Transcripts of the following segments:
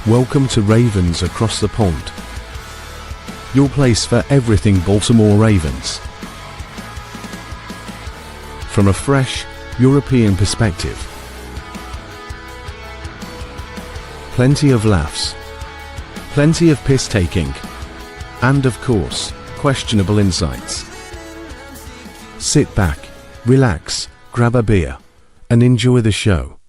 Welcome to Ravens Across the Pond, your place for everything Baltimore Ravens. From a fresh, European perspective. Plenty of laughs, plenty of piss-taking, and of course, questionable insights. Sit back, relax, grab a beer, and enjoy the show.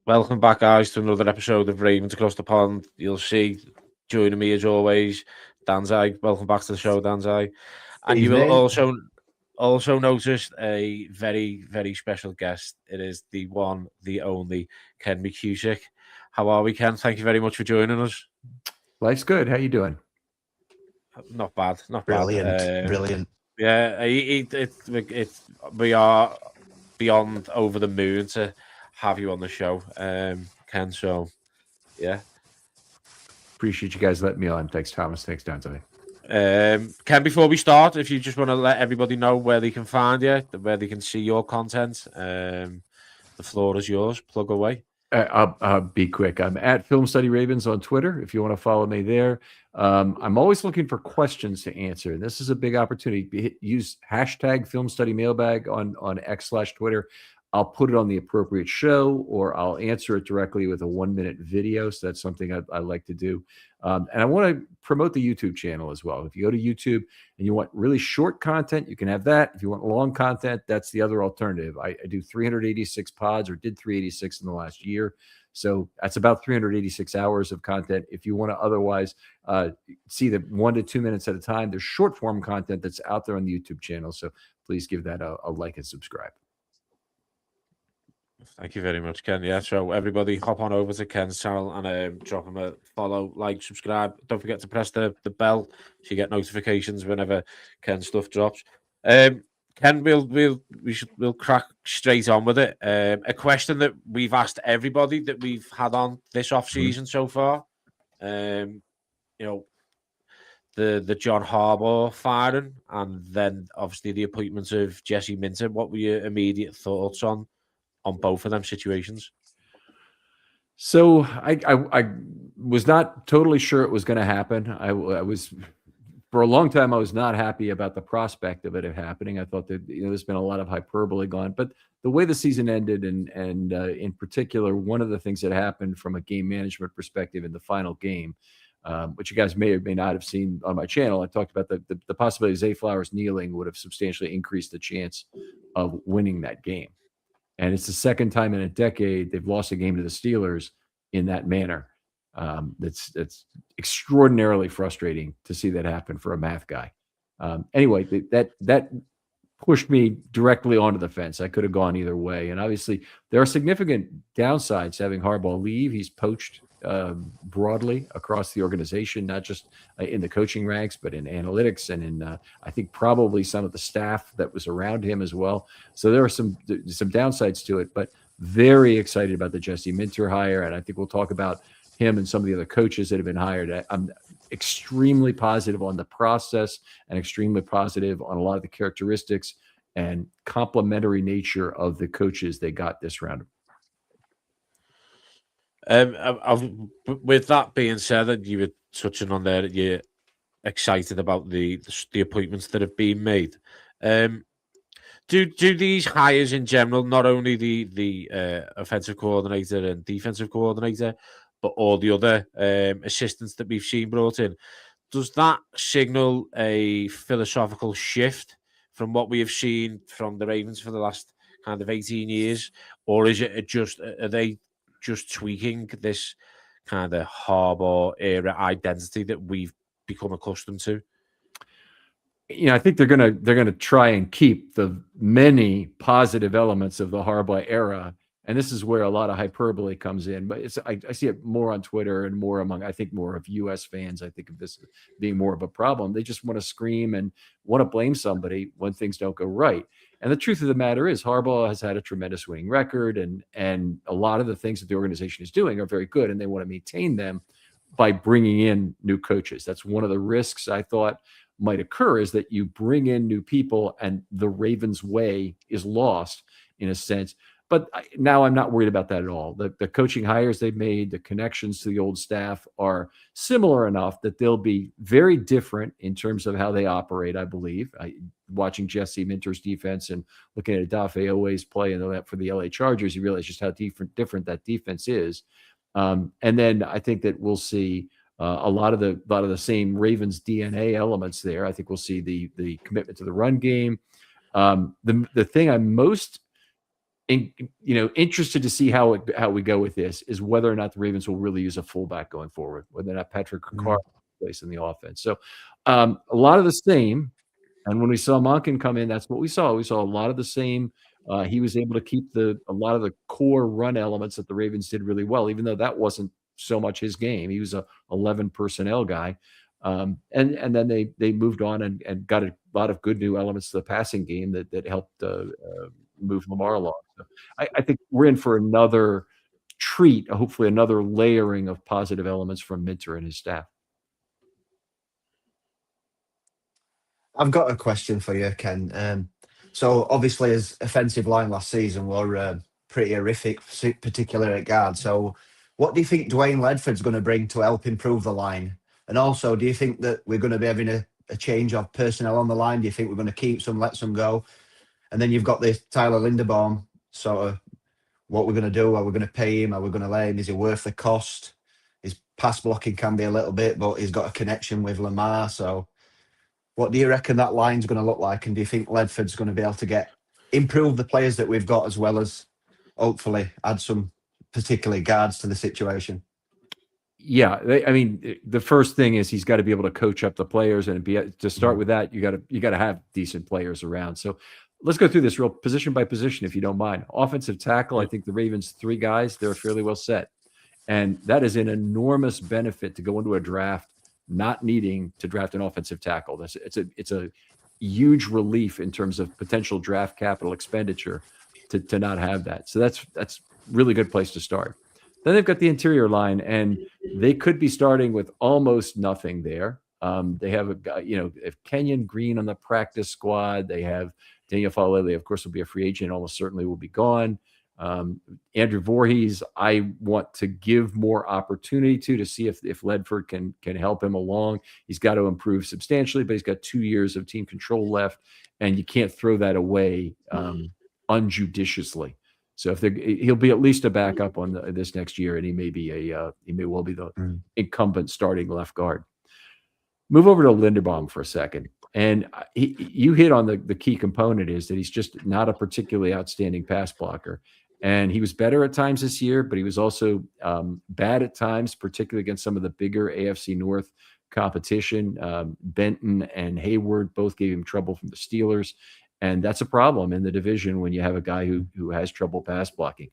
Welcome back, guys, to another episode of Ravens Across the Pond. You'll see, joining me as always, Danzai. Welcome back to the show, Danzai. And you will also notice a very, very special guest. It is the one, the only, Ken Mckusick. How are we, Ken? Thank you very much for joining us. Life's good. How you doing? Not bad, not Brilliant, bad. brilliant. Yeah, we are beyond over the moon to have you on the show, Ken. So, yeah. Appreciate you guys letting me on. Thanks, Thomas. Thanks, Dante. Ken, before we start, if you just want to let everybody know where they can find you, where they can see your content, the floor is yours. Plug away. I'll be quick. I'm at Film Study Ravens on Twitter if you want to follow me there. I'm always looking for questions to answer. This is a big opportunity. Use hashtag Film Study Mailbag on X/Twitter. I'll put it on the appropriate show, or I'll answer it directly with a 1-minute video. So that's something I like to do. And I want to promote the YouTube channel as well. If you go to YouTube and you want really short content, you can have that. If you want long content, that's the other alternative. I do 386 pods, or did 386 in the last year. So that's about 386 hours of content. If you want to otherwise see the 1 to 2 minutes at a time, there's short form content that's out there on the YouTube channel. So please give that a like and subscribe. Thank you very much, Ken. Yeah, so everybody hop on over to Ken's channel and drop him a follow, like, subscribe. Don't forget to press the bell so you get notifications whenever Ken's stuff drops. Ken, we'll crack straight on with it. A question that we've asked everybody that we've had on this off season so far. You know, the John Harbaugh firing, and then obviously the appointment of Jesse Minter. What were your immediate thoughts on both of them situations? So I was not totally sure it was going to happen. I was, for a long time, I was not happy about the prospect of it happening. I thought that, there's been a lot of hyperbole gone, but the way the season ended, and in particular, one of the things that happened from a game management perspective in the final game, which you guys may or may not have seen on my channel, I talked about the possibility of Zay Flowers kneeling would have substantially increased the chance of winning that game. And it's the second time in a decade they've lost a game to the Steelers in that manner. That's extraordinarily frustrating to see that happen for a math guy. Anyway, that pushed me directly onto the fence. I could have gone either way. And obviously, there are significant downsides to having Harbaugh leave. He's poached broadly across the organization, not just in the coaching ranks, but in analytics and in, I think, probably some of the staff that was around him as well. So there are some downsides to it, but very excited about the Jesse Minter hire. And I think we'll talk about him and some of the other coaches that have been hired. I'm extremely positive on the process and extremely positive on a lot of the characteristics and complementary nature of the coaches they got this round. With that being said, that you were touching on there, that you're excited about the appointments that have been made. Do these hires in general, not only the offensive coordinator and defensive coordinator, but all the other assistants that we've seen brought in, does that signal a philosophical shift from what we have seen from the Ravens for the last kind of 18 years, or is it are they just tweaking this kind of Harbaugh era identity that we've become accustomed to? I think they're gonna try and keep the many positive elements of the Harbaugh era, and this is where a lot of hyperbole comes in. But I see it more on Twitter and more among, I think, more of U.S. fans. I think of this being more of a problem. They just want to scream and want to blame somebody when things don't go right. And the truth of the matter is, Harbaugh has had a tremendous winning record, and a lot of the things that the organization is doing are very good, and they want to maintain them by bringing in new coaches. That's one of the risks, I thought, might occur is that you bring in new people and the Ravens way is lost in a sense. But now I'm not worried about that at all. The coaching hires they've made, the connections to the old staff are similar enough that they'll be very different in terms of how they operate, I believe. Watching Jesse Minter's defense and looking at Odafe always play and that for the LA Chargers, you realize just how different that defense is. And then I think that we'll see a lot of the same Ravens DNA elements there. I think we'll see the commitment to the run game. The thing I'm most interested to see how we go with this is whether or not the Ravens will really use a fullback going forward, whether or not Patrick Ricard place in the offense. So a lot of the same. And when we saw Monken come in, that's what we saw. We saw a lot of the same. He was able to keep a lot of the core run elements that the Ravens did really well, even though that wasn't so much his game. He was a 11 personnel guy. And then they moved on and got a lot of good new elements to the passing game that helped move Lamar along. So I think we're in for another treat, hopefully another layering of positive elements from Minter and his staff. I've got a question for you, Ken. So obviously, as offensive line last season were pretty horrific, particularly at guard. So what do you think Dwayne Ledford's going to bring to help improve the line? And also, do you think that we're going to be having a change of personnel on the line? Do you think we're going to keep some, let some go? And then you've got this Tyler Linderbaum, sort of what we're going to do. Are we going to pay him? Are we going to let him? Is he worth the cost? His pass blocking can be a little bit, but he's got a connection with Lamar. So what do you reckon that line's going to look like? And do you think Ledford's going to be able to improve the players that we've got, as well as hopefully add some particularly guards to the situation? Yeah, the first thing is he's got to be able to coach up the players, and to start with that, you got to have decent players around. So let's go through this real position by position, if you don't mind. Offensive tackle, I think the Ravens 3 guys, they're fairly well set, and that is an enormous benefit to go into a draft not needing to draft an offensive tackle. It's a huge relief in terms of potential draft capital expenditure to not have that. So that's really good place to start. Then they've got the interior line, and they could be starting with almost nothing there. They have a guy, if Kenyon Green on the practice squad. They have Daniel Falele, of course, will be a free agent, almost certainly will be gone. Andrew Voorhees, I want to give more opportunity to see if Ledford can help him along. He's got to improve substantially, but he's got 2 years of team control left, and you can't throw that away unjudiciously. So he'll be at least a backup on this next year, and he may well be the incumbent starting left guard. Move over to Linderbaum for a second. And you hit on the key component is that he's just not a particularly outstanding pass blocker. And he was better at times this year, but he was also bad at times, particularly against some of the bigger AFC North competition. Benton and Hayward both gave him trouble from the Steelers. And that's a problem in the division when you have a guy who has trouble pass blocking.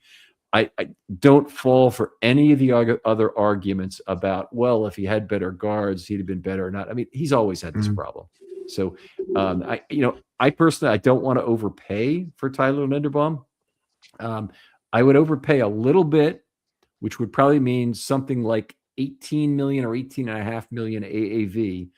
I don't fall for any of the other arguments about, well, if he had better guards, he'd have been better or not. I mean, he's always had this problem. So, I personally, I don't want to overpay for Tyler Linderbaum. I would overpay a little bit, which would probably mean something like 18 million or 18.5 million AAV.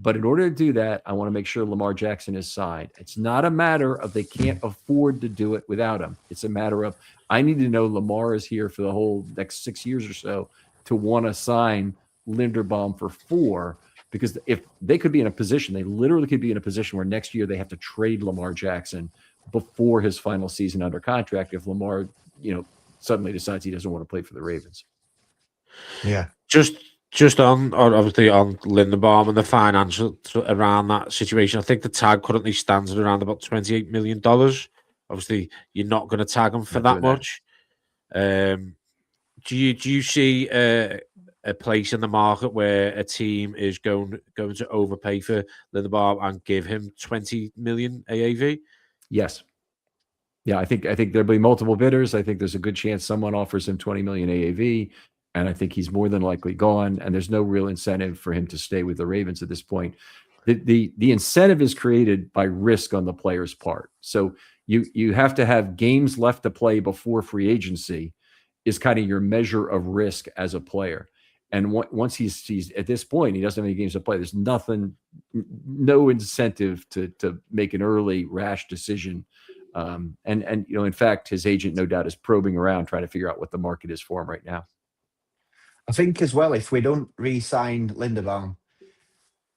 But in order to do that, I want to make sure Lamar Jackson is signed. It's not a matter of they can't afford to do it without him. It's a matter of I need to know Lamar is here for the whole next 6 years or so to want to sign Linderbaum for 4. Because if they could be in a position, they literally could be in a position where next year they have to trade Lamar Jackson before his final season under contract if Lamar, suddenly decides he doesn't want to play for the Ravens. Yeah. Just on Linderbaum and the financial around that situation, I think the tag currently stands at around about $28 million. Obviously, you're not going to tag him for that much. Do you see a place in the market where a team is going to overpay for Linderbaum and give him 20 million AAV? Yes. Yeah, I think there'll be multiple bidders. I think there's a good chance someone offers him 20 million AAV. And I think he's more than likely gone, and there's no real incentive for him to stay with the Ravens at this point. The incentive is created by risk on the player's part. So you have to have games left to play before free agency is kind of your measure of risk as a player. And once he's at this point, he doesn't have any games to play. There's no incentive to make an early rash decision. And in fact, his agent no doubt is probing around trying to figure out what the market is for him right now. I think as well, if we don't re-sign Linderbaum,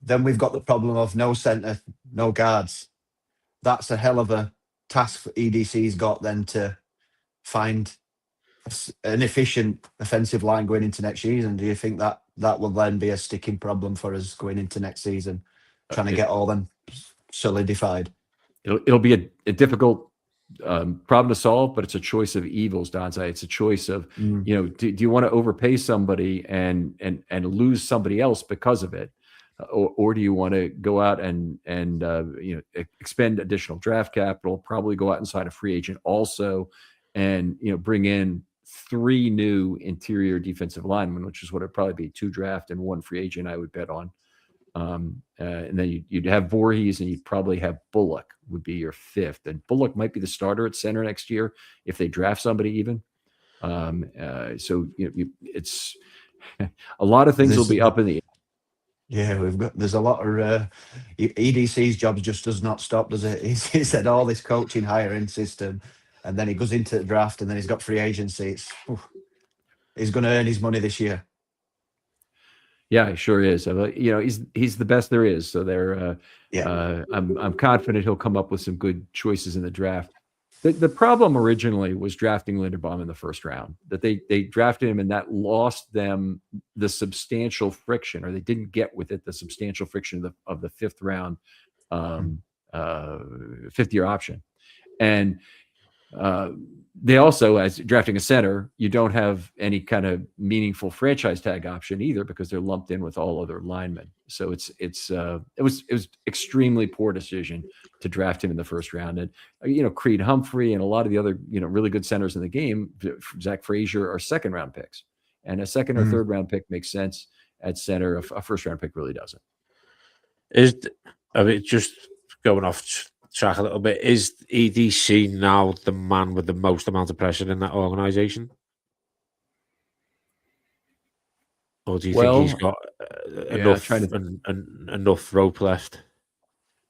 then we've got the problem of no centre, no guards. That's a hell of a task EDC's got then to find an efficient offensive line going into next season. Do you think that will then be a sticking problem for us going into next season, trying to get all them solidified? It'll be a difficult problem to solve, but it's a choice of evils, Donzai. It's a choice of, do you want to overpay somebody and lose somebody else because of it? Or do you want to go out and expend additional draft capital, probably go out and sign a free agent also, and bring in 3 new interior defensive linemen, which is what it'd probably be, 2 draft and 1 free agent, I would bet on. And then you'd have Voorhees, and you'd probably have Bullock would be your 5th, and Bullock might be the starter at center next year if they draft somebody even. So it's a lot of things will be up in the air. Yeah, there's a lot of EDC's job just does not stop, does it? He said all this coaching hiring system, and then he goes into the draft, and then he's got free agency. He's going to earn his money this year. Yeah, he sure is. He's the best there is. So I'm confident he'll come up with some good choices in the draft. The problem originally was drafting Linderbaum in the first round. That they drafted him, and that lost them the substantial friction, or they didn't get with it the substantial friction of the 5th round, 5th-year option. And they also, as drafting a center, you don't have any kind of meaningful franchise tag option either, because they're lumped in with all other linemen. So it was extremely poor decision to draft him in the first round. And Creed Humphrey and a lot of the other really good centers in the game, Zach Frazier, are 2nd-round picks, and a 2nd or 3rd-round pick makes sense at center. A 1st-round pick really doesn't. Just going off track a little bit, is EDC now the man with the most amount of pressure in that organization, or do you think he's got enough rope left?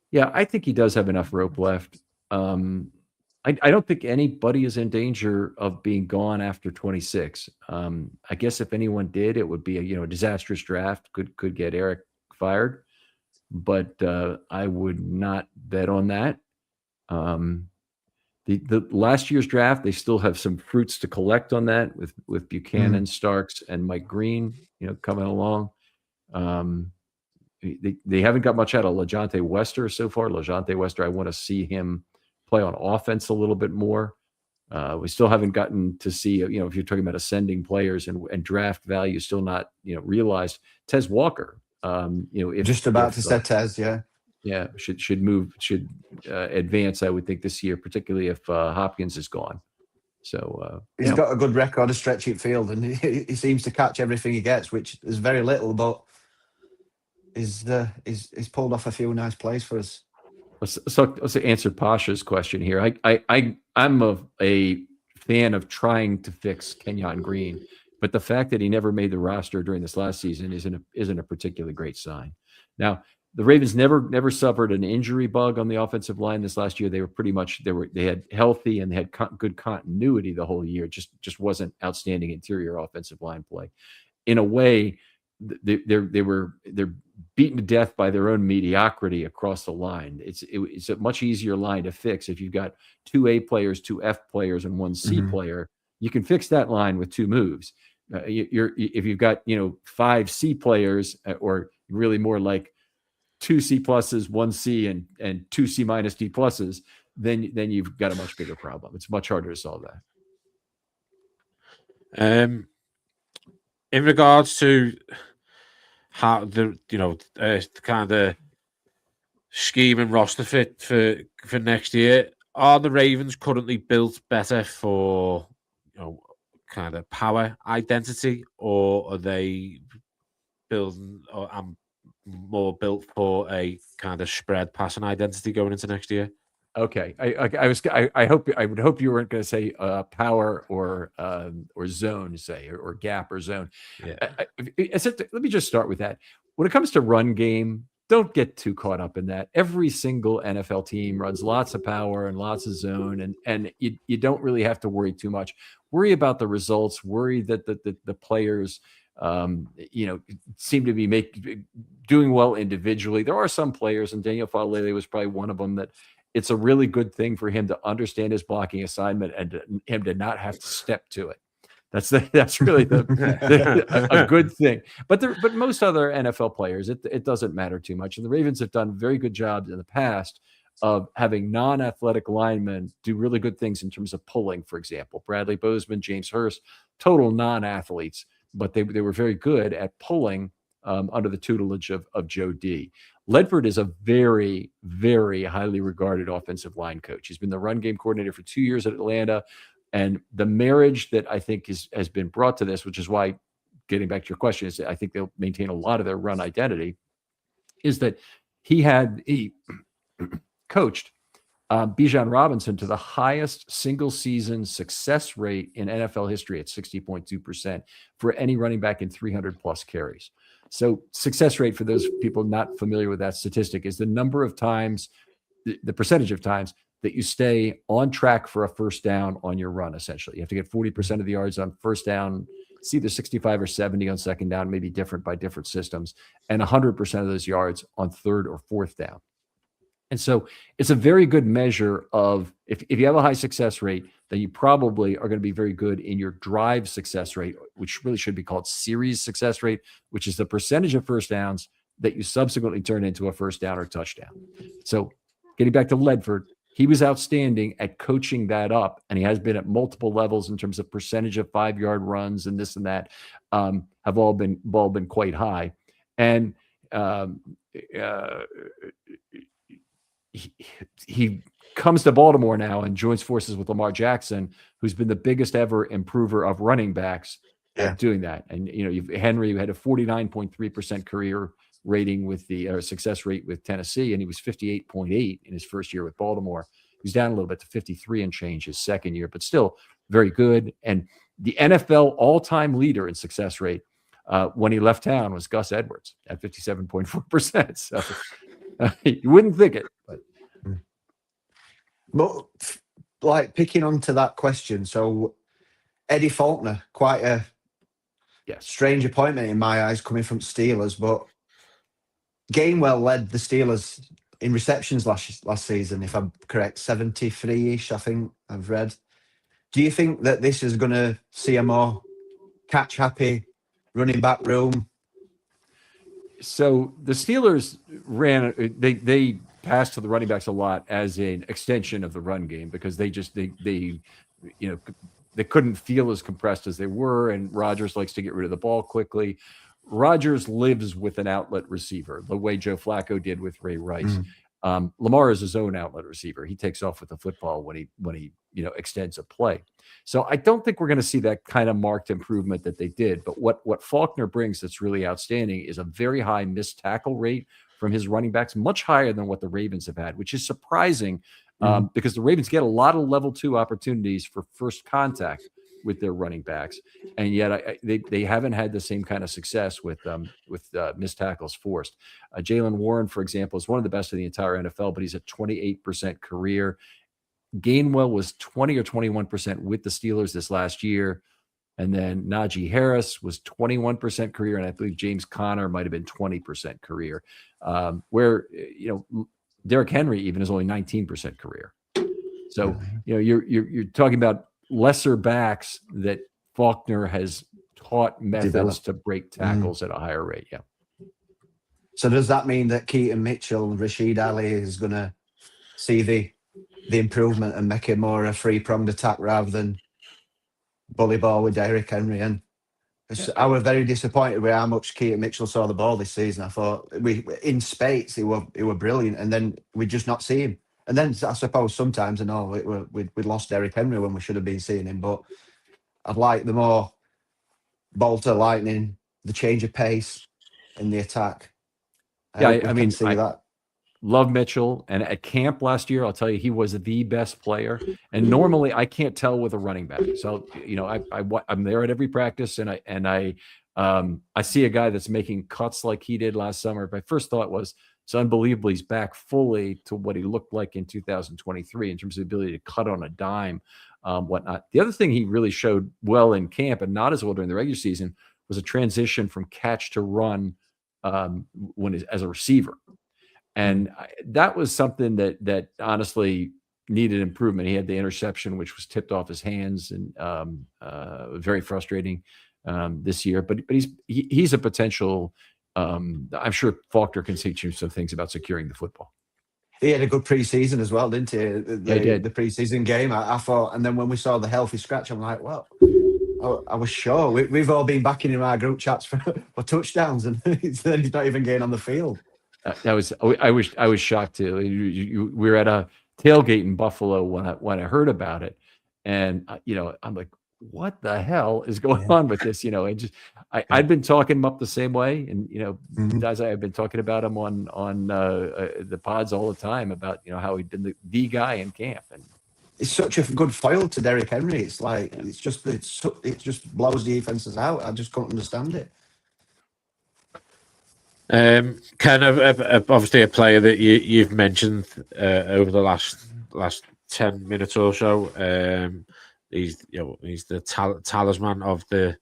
Yeah, I think he does have enough rope left. I don't think anybody is in danger of being gone after 26. I guess if anyone did, it would be a disastrous draft could get Eric fired, but I would not bet on that. The last year's draft, they still have some fruits to collect on that with Buchanan, Starks, and Mike Green, coming along. They haven't got much out of LeJohntay Wester so far. LeJohntay Wester, I want to see him play on offense a little bit more. We still haven't gotten to see, if you're talking about ascending players and draft value, still not, realized. Tez Walker, just about to say Tez, yeah. Yeah, should advance, I would think, this year, particularly if Hopkins is gone. So he's got a good record of stretching field, and he seems to catch everything he gets, which is very little, but he's pulled off a few nice plays for us. Let's answer Pasha's question here. I'm a fan of trying to fix Kenyon Green, but the fact that he never made the roster during this last season isn't a particularly great sign. Now, the Ravens never suffered an injury bug on the offensive line this last year. They were pretty much they had healthy and they had good continuity the whole year. Just wasn't outstanding interior offensive line play. In a way, they're beaten to death by their own mediocrity across the line. It's a much easier line to fix if you've got 2 A players, 2 F players, and 1 C player. You can fix that line with 2 moves. If you've got 5 C players, or really more like 2 C pluses, 1 C, and 2 C minus D pluses, then you've got a much bigger problem. It's much harder to solve that. In regards to how the kind of scheme and roster fit for next year, are the Ravens currently built better for kind of power identity, or are they building more built for a kind of spread passing identity going into next year? Okay, I would hope you weren't going to say power or zone, say, or gap or zone. Yeah. Let me just start with that. When it comes to run game, don't get too caught up in that. Every single NFL team runs lots of power and lots of zone, and you don't really have to worry too much. Worry about the results. Worry that the players seem to be doing well individually. There are some players, and Daniel Falele was probably one of them, that it's a really good thing for him to understand his blocking assignment and him to not have to step to it. That's really a good thing. But most other NFL players, it doesn't matter too much. And the Ravens have done very good jobs in the past of having non-athletic linemen do really good things in terms of pulling, for example. Bradley Bozeman, James Hurst, total non-athletes, but they were very good at pulling under the tutelage of Joe D. Ledford is a very, very highly regarded offensive line coach. He's been the run game coordinator for 2 years at Atlanta. And the marriage that I think has been brought to this, which is why, getting back to your question, is I think they'll maintain a lot of their run identity, is that he coached Bijan Robinson to the highest single season success rate in NFL history at 60.2% for any running back in 300 plus carries. So success rate, for those people not familiar with that statistic, is the number of times, the percentage of times that you stay on track for a first down on your run. Essentially, you have to get 40% of the yards on first down. It's either 65 or 70 on second down, maybe different by different systems, and 100% of those yards on third or fourth down. And so it's a very good measure of, if you have a high success rate, then you probably are going to be very good in your drive success rate, which really should be called series success rate, which is the percentage of first downs that you subsequently turn into a first down or touchdown. So getting back to Ledford, he was outstanding at coaching that up, and he has been at multiple levels in terms of percentage of 5-yard runs and this and that, have all been quite high. And he comes to Baltimore now and joins forces with Lamar Jackson, who's been the biggest ever improver of running backs at doing that. And Henry had a 49.3% career rating with the success rate with Tennessee, and he was 58.8 in his first year with Baltimore. He's down a little bit to 53 and change his second year, but still very good. And the NFL all-time leader in success rate when he left town was Gus Edwards at 57.4%. So you wouldn't think it, but like picking onto that question, so Eddie Faulkner, quite a strange appointment in my eyes, coming from Steelers, but Gainwell led the Steelers in receptions last season, if I'm correct, 73-ish, I think I've read. Do you think that this is going to see a more catch-happy running back room? So the Steelers they passed to the running backs a lot as an extension of the run game, because they couldn't feel as compressed as they were, and Rodgers likes to get rid of the ball quickly. Rodgers lives with an outlet receiver, the way Joe Flacco did with Ray Rice. Lamar is his own outlet receiver. He takes off with the football when he extends a play. So I don't think we're going to see that kind of marked improvement that they did. But what Faulkner brings that's really outstanding is a very high missed tackle rate from his running backs, much higher than what the Ravens have had, which is surprising because the Ravens get a lot of level 2 opportunities for first contact with their running backs, and yet they haven't had the same kind of success with missed tackles forced. Jaylen Warren, for example, is one of the best in the entire NFL, but he's at 28% career. Gainwell was 20 or 21% with the Steelers this last year, and then Najee Harris was 21% career, and I believe James Conner might have been 20% career. Where Derrick Henry even is only 19% career. So you're talking about lesser backs that Faulkner has taught methods to break tackles at a higher rate. Yeah. So does that mean that Keaton Mitchell and Rashid Ali is going to see the improvement and make it more a three-pronged attack rather than bully ball with Derrick Henry? And I was very disappointed with how much Keaton Mitchell saw the ball this season. I thought in spates he were brilliant, and then we just not see him. And then I suppose sometimes we lost Derrick Henry when we should have been seeing him. But I'd like the more bolter lightning, the change of pace in the attack. I mean, see that. love Mitchell. And at camp last year, I'll tell you, he was the best player. And normally I can't tell with a running back. So, I'm there at every practice, and I see a guy that's making cuts like he did last summer. My first thought was, it's unbelievable he's back fully to what he looked like in 2023 in terms of the ability to cut on a dime, whatnot. The other thing he really showed well in camp, and not as well during the regular season, was a transition from catch to run as a receiver. And that was something that honestly needed improvement. He had the interception, which was tipped off his hands, and very frustrating this year. But he's a potential. I'm sure Faulkner can teach you some things about securing the football. He had a good preseason as well, didn't he? Yeah, he did. The preseason game, I thought, and then when we saw the healthy scratch, I'm like, well, I was sure. We've all been backing him in our group chats for touchdowns, and he's not even getting on the field. I was shocked too. We were at a tailgate in Buffalo when I heard about it, and I'm like, what the hell is going on with this? I'd been talking him up the same way, and as I've been talking about him on the pods all the time about how he'd been the guy in camp. And it's such a good foil to Derrick Henry. It's like it just blows the defenses out. I just can't understand it. Kind of obviously a player that you've mentioned over the last 10 minutes or so. He's the talisman of the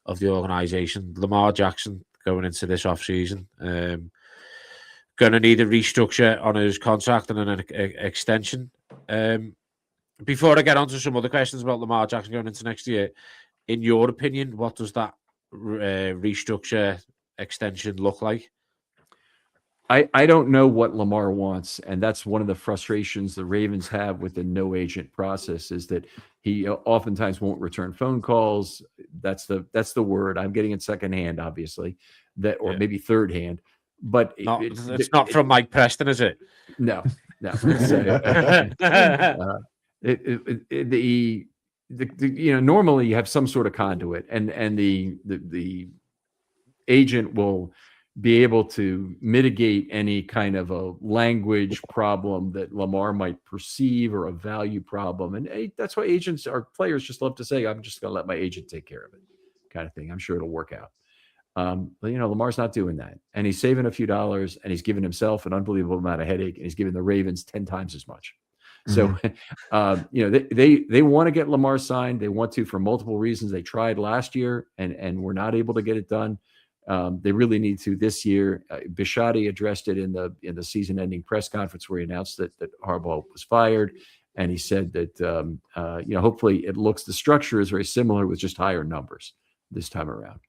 organization. Lamar Jackson going into this offseason, going to need a restructure on his contract and an extension. Before I get on to some other questions about Lamar Jackson going into next year, in your opinion, what does that restructure extension look like? I don't know what Lamar wants, and that's one of the frustrations the Ravens have with the no agent process, is that he oftentimes won't return phone calls. That's the word. I'm getting it secondhand, obviously, maybe third hand. But it's not from Mike Preston, is it? No. Normally you have some sort of conduit, and the agent will be able to mitigate any kind of a language problem that Lamar might perceive, or a value problem. And that's why agents or players just love to say, I'm just going to let my agent take care of it, kind of thing. I'm sure it'll work out. But Lamar's not doing that. And he's saving a few dollars, and he's giving himself an unbelievable amount of headache, and he's giving the Ravens 10 times as much. So, they want to get Lamar signed. They want to for multiple reasons. They tried last year and were not able to get it done. They really need to this year. Bisciotti addressed it in the season-ending press conference where he announced that Harbaugh was fired, and he said that hopefully the structure is very similar with just higher numbers this time around.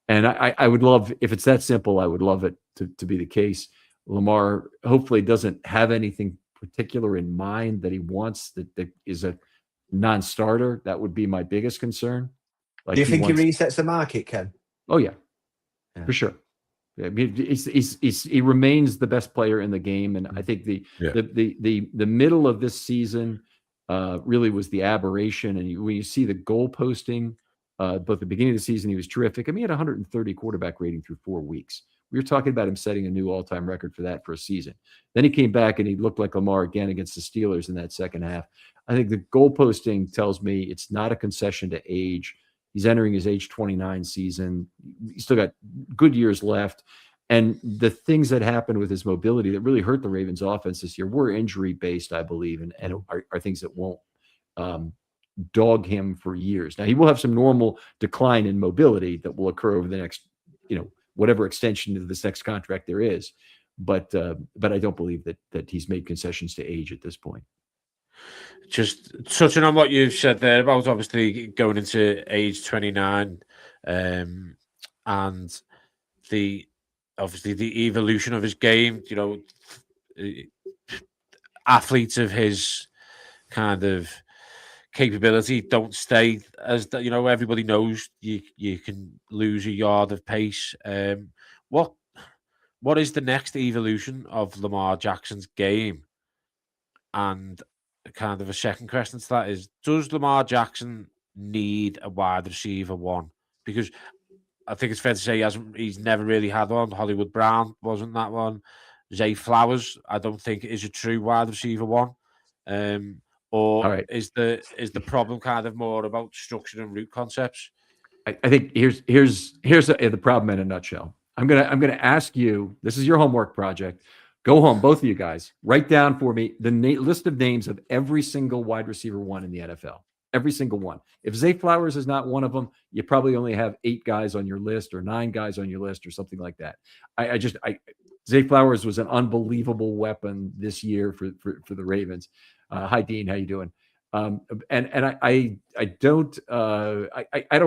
And I would love, if it's that simple, I would love it to be the case. Lamar hopefully doesn't have anything particular in mind that he wants that is a non-starter. That would be my biggest concern. Do you think he resets the market, Ken? Oh yeah. For sure. I mean, he remains the best player in the game, and I think the middle of this season really was the aberration. And when you see the goal posting, both the beginning of the season, he was terrific. I mean, he had 130 quarterback rating through 4 weeks. We were talking about him setting a new all-time record for that for a season. Then he came back and he looked like Lamar again against the Steelers in that second half. I think the goal posting tells me it's not a concession to age. He's entering his age 29 season. He's still got good years left. And the things that happened with his mobility that really hurt the Ravens offense this year were injury-based, I believe, and are things that won't dog him for years. Now, he will have some normal decline in mobility that will occur over the next, whatever extension of this next contract there is. But I don't believe that he's made concessions to age at this point. Just touching on what you've said there about obviously going into age 29, and the evolution of his game. Athletes of his kind of capability don't stay as everybody knows you can lose a yard of pace. What is the next evolution of Lamar Jackson's game? And kind of a second question to that is, does Lamar Jackson need a wide receiver one? Because I think it's fair to say he's never really had one. Hollywood Brown wasn't that one. Zay Flowers, I don't think is a true wide receiver one. Or All right. is the problem kind of more about structure and route concepts? I think here's the problem in a nutshell. I'm gonna ask you. This is your homework project. Go home, both of you guys. Write down for me the list of names of every single wide receiver one in the NFL. Every single one. If Zay Flowers is not one of them, you probably only have 8 guys on your list or 9 guys on your list or something like that. Zay Flowers was an unbelievable weapon this year for the Ravens. Hi, Dean. How you doing? I don't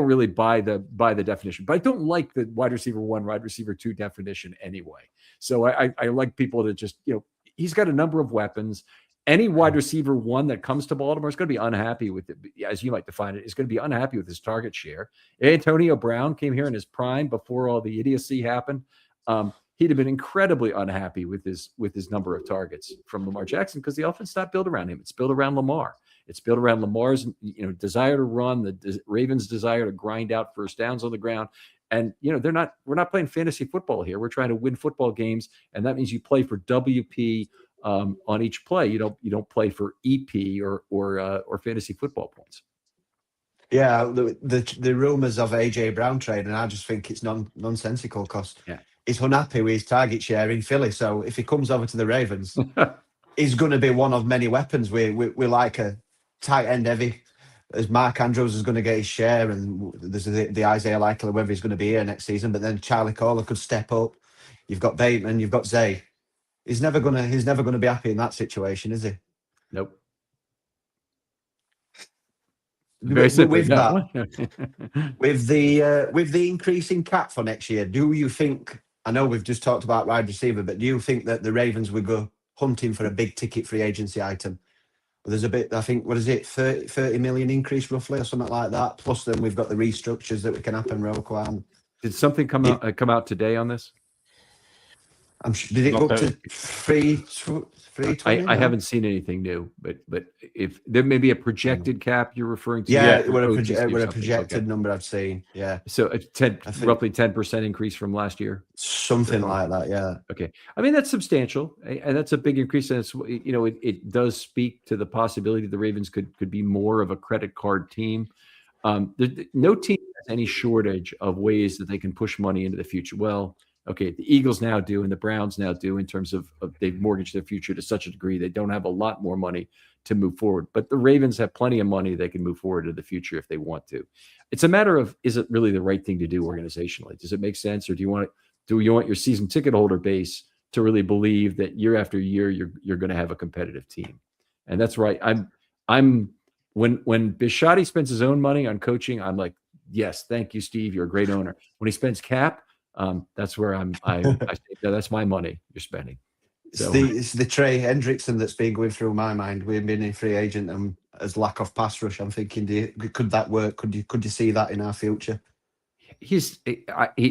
really buy the definition, but I don't like the wide receiver 1, wide receiver 2 definition anyway. So I like people to just, he's got a number of weapons. Any wide receiver 1 that comes to Baltimore is going to be unhappy with it, as you might define it, is going to be unhappy with his target share. Antonio Brown came here in his prime before all the idiocy happened. He'd have been incredibly unhappy with his number of targets from Lamar Jackson because the offense not built around him. It's built around Lamar. It's built around Lamar's desire to run, the Ravens' desire to grind out first downs on the ground. And we're not playing fantasy football here. We're trying to win football games, and that means you play for WP on each play. You don't play for EP or fantasy football points. Yeah, the rumors of AJ Brown trade, and I just think it's nonsensical because he's unhappy with his target share in Philly. So if he comes over to the Ravens, he's going to be one of many weapons. We like a tight end heavy, as Mark Andrews is going to get his share, and there's the Isaiah Likely, whether he's going to be here next season. But then Charlie Kohler could step up. You've got Bateman, you've got Zay. He's never gonna be happy in that situation, is he? Nope. With that, with the increasing cap for next year, do you think? I know we've just talked about wide receiver, but do you think that the Ravens would go hunting for a big ticket free agency item? There's a bit, I think, what is it, 30 million increase roughly or something like that. Plus, then we've got the restructures that can happen. Roquan. Did something come out today on this? I'm sure, did it go up to 320? I haven't seen anything new, but if there may be a projected cap you're referring to, we're a projected number I've seen. Yeah, so it's roughly 10% increase from last year, something like that. Yeah. Okay, I mean that's substantial, and that's a big increase, and it's it does speak to the possibility the Ravens could be more of a credit card team. No team has any shortage of ways that they can push money into the future. Well, okay, the Eagles now do, and the Browns now do, in terms of they've mortgaged their future to such a degree they don't have a lot more money to move forward. But the Ravens have plenty of money they can move forward to the future if they want to. It's a matter of, is it really the right thing to do organizationally? Does it make sense, or do you want your season ticket holder base to really believe that year after year you're going to have a competitive team? And that's right. I'm when Bisciotti spends his own money on coaching, I'm like, yes, thank you, Steve. You're a great owner. When he spends cap, that's where I say, that's my money you're spending. So it's the Trey Hendrickson that's been going through my mind. We've been a free agent and as lack of pass rush. I'm thinking, could that work? Could you see that in our future? He's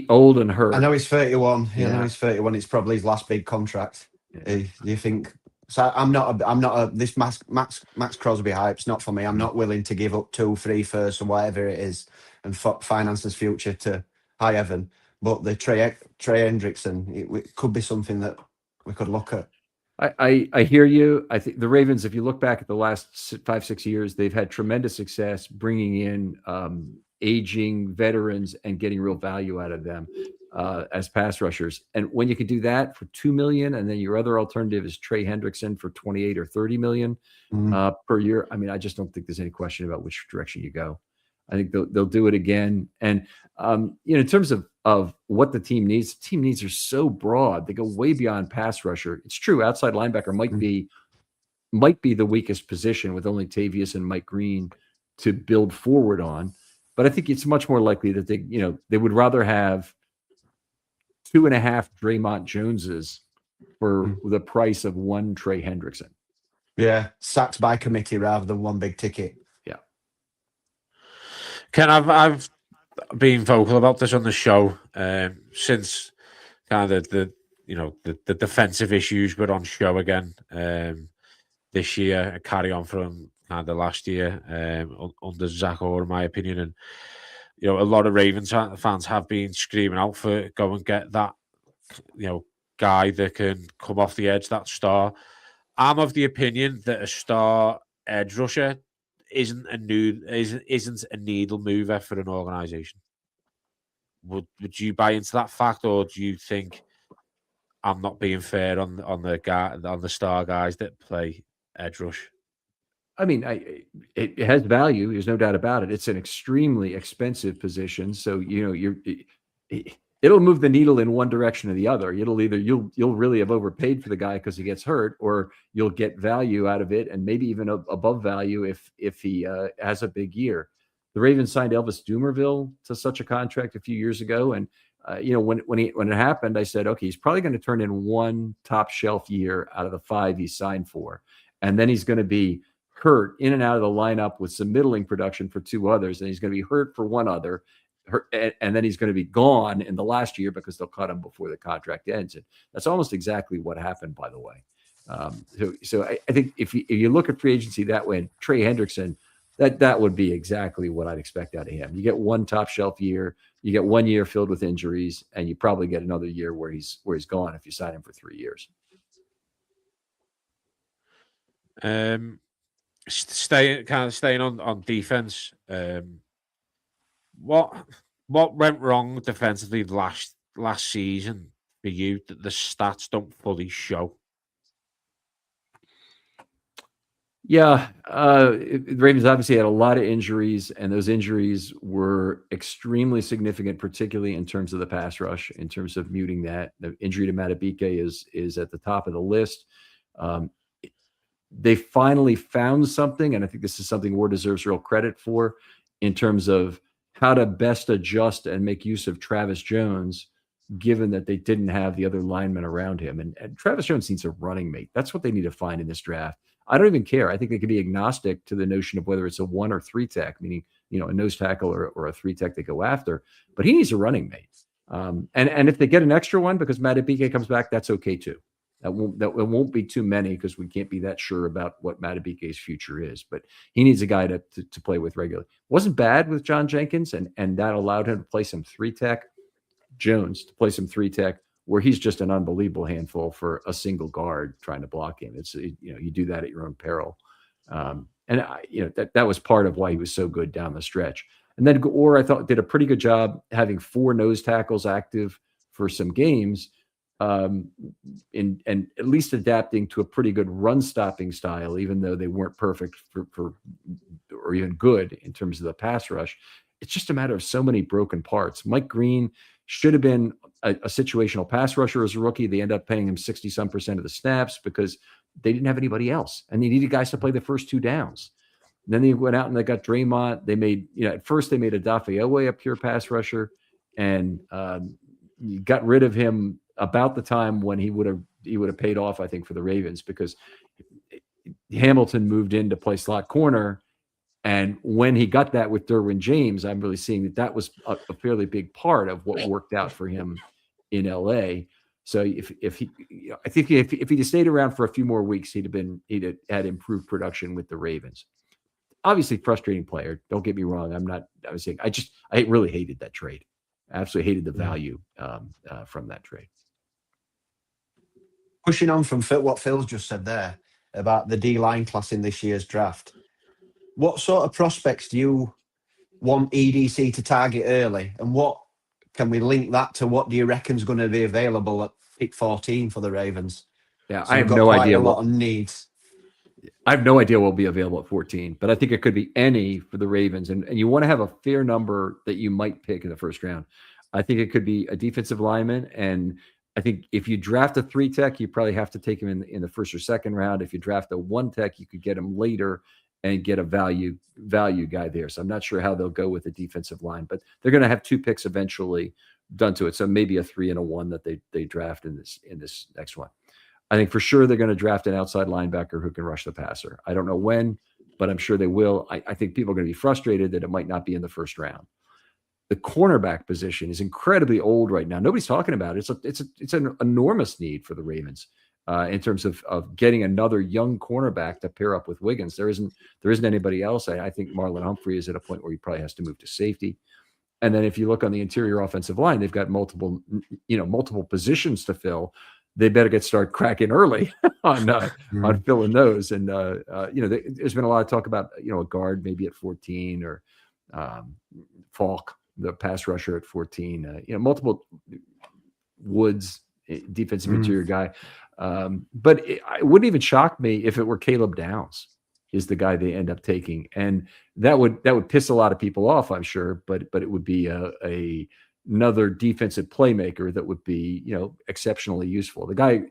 old and hurt. I know he's 31. I know he's 31. It's probably his last big contract. Do you think? So I'm not this Max Crosby hype's not for me. I'm not willing to give up 2, 3 firsts or whatever it is and finance his future to high heaven. But the Trey Hendrickson, it could be something that we could look at. I hear you. I think the Ravens, if you look back at the last 5-6 years, they've had tremendous success bringing in aging veterans and getting real value out of them as pass rushers. And when you can do that for $2 million, and then your other alternative is Trey Hendrickson for $28 or $30 million per year, I mean, I just don't think there's any question about which direction you go. I think they'll do it again. And in terms of what the team needs are so broad. They go way beyond pass rusher. It's true, outside linebacker might be the weakest position with only Tavius and Mike Green to build forward on. But I think it's much more likely that they would rather have 2.5 Draymond Joneses for the price of 1 Trey Hendrickson. Yeah, sacks by committee rather than one big ticket. Ken, I've been vocal about this on the show since kind of the defensive issues were on show again this year, carry on from kind of last year under Zach Orr, in my opinion. And a lot of Ravens fans have been screaming out for go and get that guy that can come off the edge, that star. I'm of the opinion that a star edge rusher isn't a needle mover for an organization. Would you buy into that fact, or do you think I'm not being fair on the star guys that play edge rush? I mean, it has value. There's no doubt about it. It's an extremely expensive position, so it'll move the needle in one direction or the other. You'll really have overpaid for the guy because he gets hurt, or you'll get value out of it, and maybe even above value if he has a big year. The Ravens signed Elvis Dumervil to such a contract a few years ago, and when it happened, I said, okay, he's probably going to turn in one top shelf year out of the 5 he signed for, and then he's going to be hurt in and out of the lineup with some middling production for 2 others, and he's going to be hurt for 1 other, and then he's going to be gone in the last year because they'll cut him before the contract ends. And that's almost exactly what happened, by the way. So I think if you look at free agency that way, and Trey Hendrickson, that would be exactly what I'd expect out of him. You get 1 top shelf year, you get 1 year filled with injuries, and you probably get another year where he's gone if you sign him for 3 years. Staying on defense. What went wrong defensively last season for you that the stats don't fully show? Yeah, the Ravens obviously had a lot of injuries, and those injuries were extremely significant, particularly in terms of the pass rush, in terms of muting that. The injury to Mckusick is at the top of the list. They finally found something, and I think this is something Ward deserves real credit for, in terms of how to best adjust and make use of Travis Jones, given that they didn't have the other linemen around him. And Travis Jones needs a running mate. That's what they need to find in this draft. I don't even care. I think they could be agnostic to the notion of whether it's a 1 or 3 tech, meaning, a nose tackle or a 3 tech they go after, but he needs a running mate. And if they get an extra one because Mckusick comes back, that's okay too. It won't be too many because we can't be that sure about what Mckusick's future is. But he needs a guy to play with regularly. Wasn't bad with John Jenkins, and that allowed him to play some 3 tech. Jones to play some 3 tech, where he's just an unbelievable handful for a single guard trying to block him. It's you do that at your own peril, and that was part of why he was so good down the stretch. And then Gore, I thought, did a pretty good job having 4 nose tackles active for some games. And at least adapting to a pretty good run stopping style, even though they weren't perfect for or even good in terms of the pass rush. It's just a matter of so many broken parts. Mike Green should have been a situational pass rusher as a rookie. They end up paying him 60% of the snaps because they didn't have anybody else, and they needed guys to play the first 2 downs. And then they went out and they got Draymond. They made, at first they made Odafe Oweh a pure pass rusher, and you got rid of him about the time when he would have paid off, I think, for the Ravens, because Hamilton moved in to play slot corner. And when he got that with Derwin James, I'm really seeing that was a fairly big part of what worked out for him in LA. So I think if he'd stayed around for a few more weeks, he'd have had improved production with the Ravens. Obviously frustrating player. Don't get me wrong. I really hated that trade. I absolutely hated the value from that trade. Pushing on from what Phil's just said there about the D-line class in this year's draft, what sort of prospects do you want EDC to target early? And what can we link that to what do you reckon is going to be available at pick 14 for the Ravens? Yeah, So I have no idea. A lot of needs. I have no idea what will be available at 14, but I think it could be any for the Ravens. And you want to have a fair number that you might pick in the first round. I think it could be a defensive lineman. And I think if you draft a 3 tech, you probably have to take him in the first or second round. If you draft a 1 tech, you could get him later and get a value guy there. So I'm not sure how they'll go with the defensive line, but they're going to have 2 picks eventually done to it. So maybe a 3 and a 1 that they draft in this next one. I think for sure they're going to draft an outside linebacker who can rush the passer. I don't know when, but I'm sure they will. I think people are going to be frustrated that it might not be in the first round. The cornerback position is incredibly old right now. Nobody's talking about it. It's an enormous need for the Ravens in terms of getting another young cornerback to pair up with Wiggins. There isn't anybody else. I think Marlon Humphrey is at a point where he probably has to move to safety. And then if you look on the interior offensive line, they've got multiple positions to fill. they better start cracking early on filling those. And there's been a lot of talk about a guard maybe at 14 or Falk, the pass rusher at 14. Multiple Woods, defensive interior guy. But it wouldn't even shock me if it were Caleb Downs is the guy they end up taking, and that would piss a lot of people off, I'm sure. But it would be another defensive playmaker that would be exceptionally useful. The guy,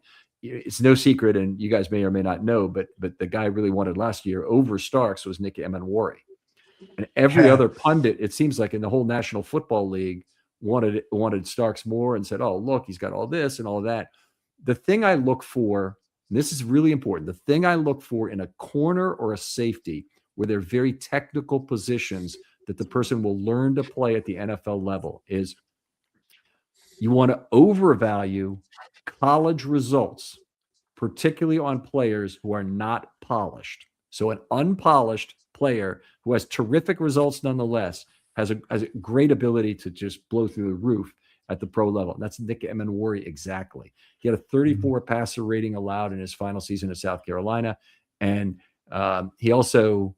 it's no secret, and you guys may or may not know, but the guy really wanted last year over Starks was Nick Emenwari, and every other pundit, it seems like in the whole National Football League, wanted Starks more and said, "Oh, look, he's got all this and all that." The thing I look for, and this is really important, the thing I look for in a corner or a safety where they're very technical positions that the person will learn to play at the NFL level is you want to overvalue college results, particularly on players who are not polished. So an unpolished player who has terrific results nonetheless has a great ability to just blow through the roof at the pro level. And that's Nick Emenwari exactly. He had a 34 passer rating allowed in his final season at South Carolina. And he also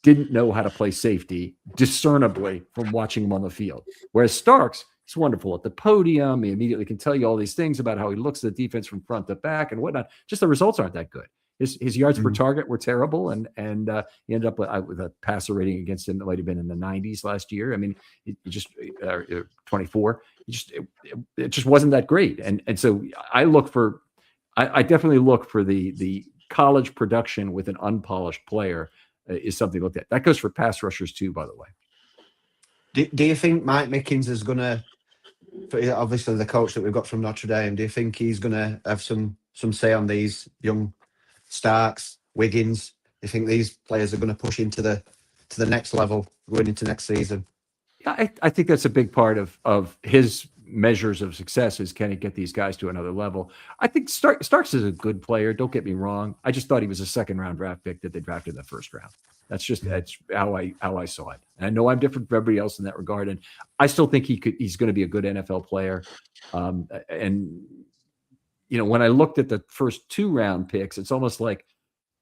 didn't know how to play safety discernibly from watching him on the field. Whereas Starks, he's wonderful at the podium. He immediately can tell you all these things about how he looks at the defense from front to back and whatnot. Just the results aren't that good. His yards per target were terrible, and he ended up with a passer rating against him that might have been in the 90s last year. I mean, he just 24. It just wasn't that great. And so I definitely look for the college production with an unpolished player is something to look at. That goes for pass rushers too, by the way. Do you think Mike Mickens is going to, obviously the coach that we've got from Notre Dame, do you think he's going to have some say on these young Starks, Wiggins? Do you think these players are going to push into the next level going into next season? Yeah, I think that's a big part of his measures of success is can he get these guys to another level. I think Starks is a good player. Don't get me wrong. I just thought he was a second-round draft pick that they drafted in the first round. That's how I saw it. And I know I'm different from everybody else in that regard. And I still think he's going to be a good NFL player. And when I looked at the first 2-round picks, it's almost like